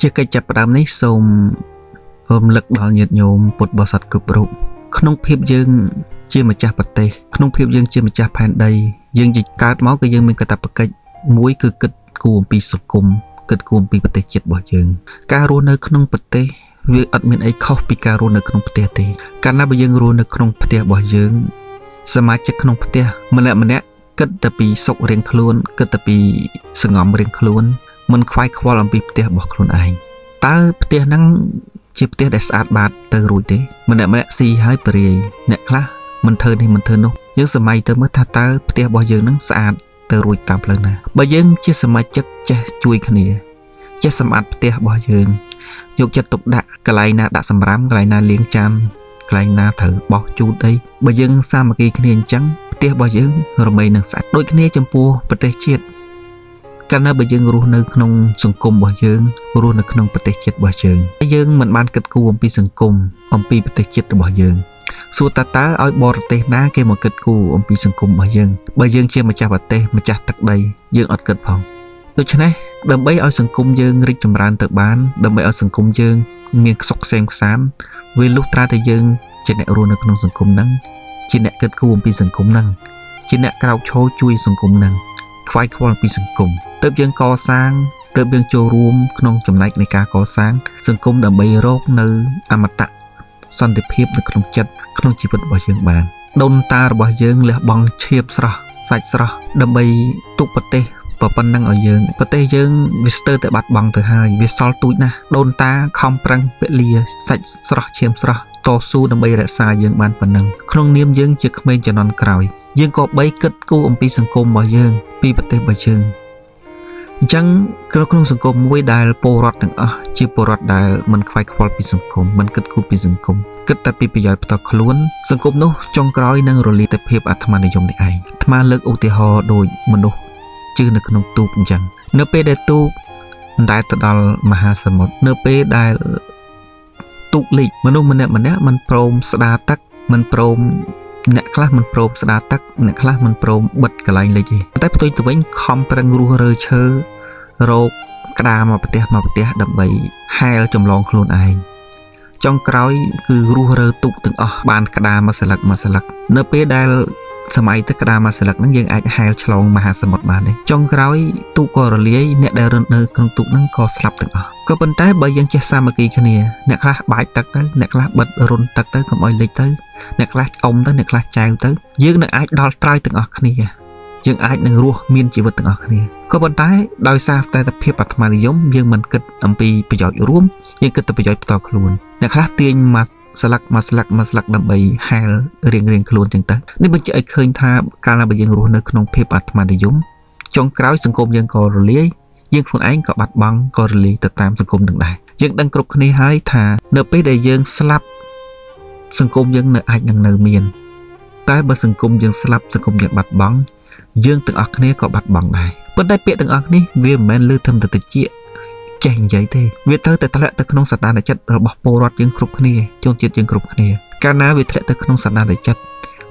ជាកិច្ចចាប់ផ្ដើមនេះសូមរំលឹកដល់ញាតិញោមពុទ្ធបរិស័ទគ្រប់រូបក្នុងភាពយើងជាម្ចាស់ប្រទេសក្នុងភាពយើងជាម្ចាស់ផែនដីយើងជាកើតមកគឺយើងមានកាតព្វកិច្ចមួយគឺគិតគូរអំពីសង្គមគិតគូរអំពីប្រទេសជាតិរបស់យើងការរស់នៅក្នុងប្រទេសវាអត់មានអីខុសពីការរស់នៅក្នុងផ្ទះទេកាលណាបើយើងរស់នៅក្នុងផ្ទះរបស់យើងសមាជិកក្នុងផ្ទះម្នាក់គិតតែពីសុខរៀងខ្លួនគិតតែពីសង្ងំរៀងខ្លួនមិនខ្វាយខ្វល់អំពីផ្ទះរបស់ខ្លួនឯងតើផ្ទះហ្នឹងជាផ្ទះដែលស្អាតបាតទៅរួចទេម្នាក់ស៊ីហើយបរិយាអ្នកខ្លះមិនធ្វើនេះមិនធ្វើនោះយើងសម័យទៅមើលថាតើផ្ទះរបស់យើងហ្នឹងស្អាតទៅរួចតាមផ្លូវណាបើយើងជាសមាជិកចេះជួយគ្នាចេះសម្អាតផ្ទះរបស់យើងយកចិត្តទុកដាក់កន្លែងណាដាក់សម្រាមកន្លែងណាលាងចានកន្លែងណាត្រូវបោសជូតអីបើយើងសាមគ្គីគ្នាអញ្ចឹងផ្ទះរបស់យើងរមែងនឹងស្អាតដូចគ្នាចំពោះប្រទេសជាតិកាលណាបើយើងរស់នៅក្នុងសង្គមរបស់យើងរស់នៅក្នុងប្រទេសជាតិរបស់យើងមិនបានគិតគូរអំពីសង្គមអំពីប្រទេសជាតិរបស់យើងសួរតើឲ្យបរទេសណាគេមកគិតគូរអំពីសង្គមរបស់យើងបើយើងជាម្ចាស់ប្រទេសម្ចាស់ទឹកដីយើងអត់គិតផងដូច្នេះដើម្បីឲ្យសង្គមយើងរីកចម្រើនទៅបានដើម្បីឲ្យសង្គមយើងមានសុខក្សេមក្សាន្តវាលុះត្រាតែយើងជាអ្នករស់នៅក្នុងសង្គមហ្នឹងជាអ្នកគិតគូរអំពីសង្គមហ្នឹងជាអ្នកក្រោកឈរជួយសង្គមហ្នឹងខ្វាយខ្វល់ពីសង្គមទើបយើងកសាងទើបយើងចូលរួមក្នុងចំណែកនៃការកសាងសង្គមដើម្បីរកនៅអមតៈសន្តិភាពនៅក្នុងចិត្តក្នុងជីវិតរបស់យើងបានដូនតារបស់យើងលះបង់ឈាបស្រស់សាច់ស្រស់ដើម្បីទុកប្រទេសប៉ុណ្ណឹងឲ្យយើងប្រទេសយើងវាស្ទើរតែបាត់បង់ទៅហើយវាសល់ទូចណាស់ដូនតាខំប្រឹងពលីសាច់ស្រស់ឈាមស្រស់តស៊ូដើម្បីរក្សាយើងបានប៉ុណ្ណឹងក្នុងនាមយើងជាក្មេងជំនាន់ក្រោយយើងក៏បីគិតគូរអំពីសង្គមរបស់យើងពីប្រទេសរបស់យើងអញ្ចឹងក្នុងសង្គមមួយដែលពលរដ្ឋទាំងអស់ជាពលរដ្ឋដែលមិនខ្វាយខ្វល់ពីសង្គមមិនគិតគូរពីសង្គមគិតតែពីប្រយោជន៍ផ្ទាល់ខ្លួនសង្គមនោះចុងក្រោយនឹងរលាយទៅភាពអាត្មានិយមនេះឯងអាត្មាលើកឧទាហរណ៍ដូចមនុស្សជឿនៅក្នុងទូកអញ្ចឹងនៅពេលដែលទូកមិនដែលទៅដល់មហាសមុទ្រនៅពេលដែលទូកលិចមនុស្សម្នាក់មិនព្រមស្ដារទឹកមិនព្រមអ្នកខ្លះមិនព្រមស្ដារទឹកអ្នកខ្លះមិនព្រមបិទកន្លែងលិចទេតែផ្ទុយទៅវិញខំប្រឹងរស់រើឈើរោគក្តារមកផ្ទះដើម្បីហែលចម្លងខ្លួនឯងចុងក្រោយគឺរស់រើទូកទាំងអស់បានក្តារមួយស្លឹកនៅពេលដែលសម័យទឹកក្តារមួយស្លឹកហ្នឹងយើងអាចហែលឆ្លងមហាសមុទ្របានទេចុងក្រោយទូកក៏រលាយអ្នកដែលរត់នៅក្នុងទូកហ្នឹងក៏ស្លាប់ទាំងអស់ក៏ប៉ុន្តែបើយើងចេះសាមគ្គីគ្នាអ្នកខ្លះបាចទឹកទៅអ្នកខ្លះបិទរុនទឹកទៅកុំឲ្យលិចទៅអ្នកខ្លះអុំទៅអ្នកខ្លះចែវទៅយើងនឹងអាចដល់ត្រើយទាំងអស់គ្នាយើងអាចនឹងរស់មានជីវិតទាំងអស់គ្នាក៏ប៉ុន្តែដោយសារតែភាពអាត្មានិយមយើងមិនគិតអំពីប្រយោជន៍រួមយើងគិតតែប្រយោជន៍ផ្ទាល់ខ្លួនអ្នកខ្លះទាញមកស្លឹកដើម្បីហែលរៀងខ្លួនចឹងទៅនេះបញ្ជាក់ឲ្យឃើញថាកាលណាបើយើងរស់នៅក្នុងភាពអាត្មានិយមចុងក្រោយសង្គមយើងក៏រលាយយើងខ្លួនឯងក៏បាត់បង់ក៏រលាយទៅតាមសង្គមនឹងដែរយើងដឹងគ្រប់គ្នាហើយថានៅពេលដែលយើងស្លាប់សង្គមយើងនៅអាចនឹងនៅមានតែបើសង្គមយើងស្លាប់សង្គមយើងបាត់បង់យើងទាំងអស់គ្នាក៏បាត់បង់ដែរប៉ុន្តែពាក្យទាំងអស់នេះវាមិនមែនលើធម្មតាតិចចេះនិយាយទេវាត្រូវតែធ្លាក់ទៅក្នុងសន្តានចិត្តរបស់ពលរដ្ឋយើងគ្រប់គ្នាជនជាតិយើងគ្រប់គ្នាកាលណាវាធ្លាក់ទៅក្នុងសន្តានចិត្ត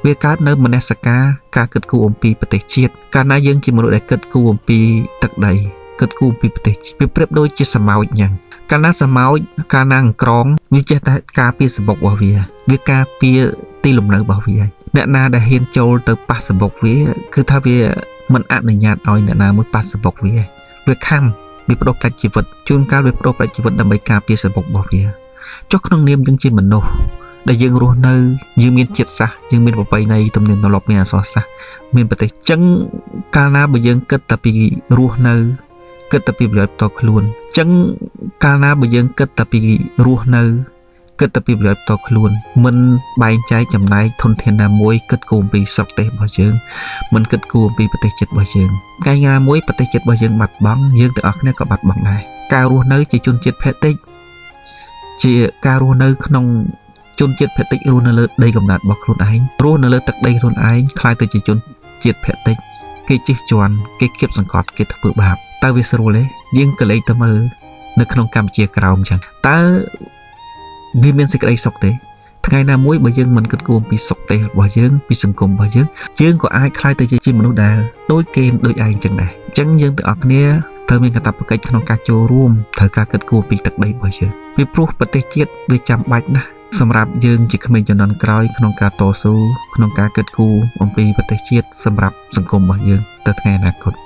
វាកើតនៅមនសិការការគិតគូរអំពីប្រទេសជាតិកាលណាយើងជាមនុស្សដែលគិតគូរអំពីទឹកដីគិតគូរអំពីប្រទេសវាប្រៀបដូចជាសម្ោចអញ្ចឹងកាលណាសម្ោចកាលណាអង្ក្រងវាចេះតែការពារសម្បុករបស់វាការពារទីលំនៅរបស់វាអ្នកណាដែលហ៊ានចូលទៅប៉ះសម្បុកវាគឺថាវាមិនអនុញ្ញាតឲ្យអ្នកណាមួយប៉ះសម្បុកវាខំវាបដូរផ្លាច់ជីវិតជួនកាលវាបដូរផ្លាច់ជីវិតដើម្បីការពារសម្បុករបស់វាចុះក្នុងនាមយើងជាមនុស្សដែលយើងរស់នៅយើងមានជាតិសាសន៍យើងមានប្រពៃណីទំនៀមទម្លាប់មានអក្សរសាស្ត្រមានប្រទេសចឹងកាលណាបើយើងគិតតែពីរស់នៅគិតតែពីប្រយោជន៍ផ្ទាល់ខ្លួនចឹងកាលណាបើយើងគិតតែពីរស់នៅគិតតែពីប្រយោជន៍ផ្ទាល់ខ្លួនមិនបែងចែកចំណែកធនធានណាមួយគិតគូរពីស្រុកទេសរបស់យើងមិនគិតគូរពីប្រទេសជាតិរបស់យើងថ្ងៃណាមួយប្រទេសជាតិរបស់យើងបាត់បង់យើងទាំងអស់គ្នាក៏បាត់បង់ដែរការរស់នៅជាជនជាតិភេតិចជាការរស់នៅក្នុងជនជាតិភេតិចរស់នៅលើដីកំណើតរបស់ខ្លួនឯងរស់នៅលើទឹកដីខ្លួនឯងខ្លាយទៅជាជនជាតិភេតិចគេជិះជាន់គេគៀបសង្កត់គេធ្វើបាបតើវាស្រួលទេយើងក៏លេចទៅមើលនៅក្នុងកម្ពុជាក្រោមអញ្ចឹងតើវាមានសេចក្តីសុខទេថ្ងៃណាមួយបើយើងមិនគិតគូរពីសុខទេរបស់យើងពីសង្គមរបស់យើងក៏អាចខ្លាយទៅជាមនុស្សដែលដូចគេដូចឯងចឹងដែរអញ្ចឹងយើងទាំងអស់គ្នា ត្រូវមានកាតព្វកិច្ចក្នុងការចូលរួមត្រូវការគិតគូរពីទឹកដីរបស់យើងពីព្រោះប្រទេសជាតិវាចាំបាច់ណាស់សម្រាប់យើងជាក្មេងជំនាន់ក្រោយក្នុងការតស៊ូក្នុងការគិតគូរអំពីប្រទេសជាតិសម្រាប់សង្គមរបស់យើងទៅថ្ងៃអនាគត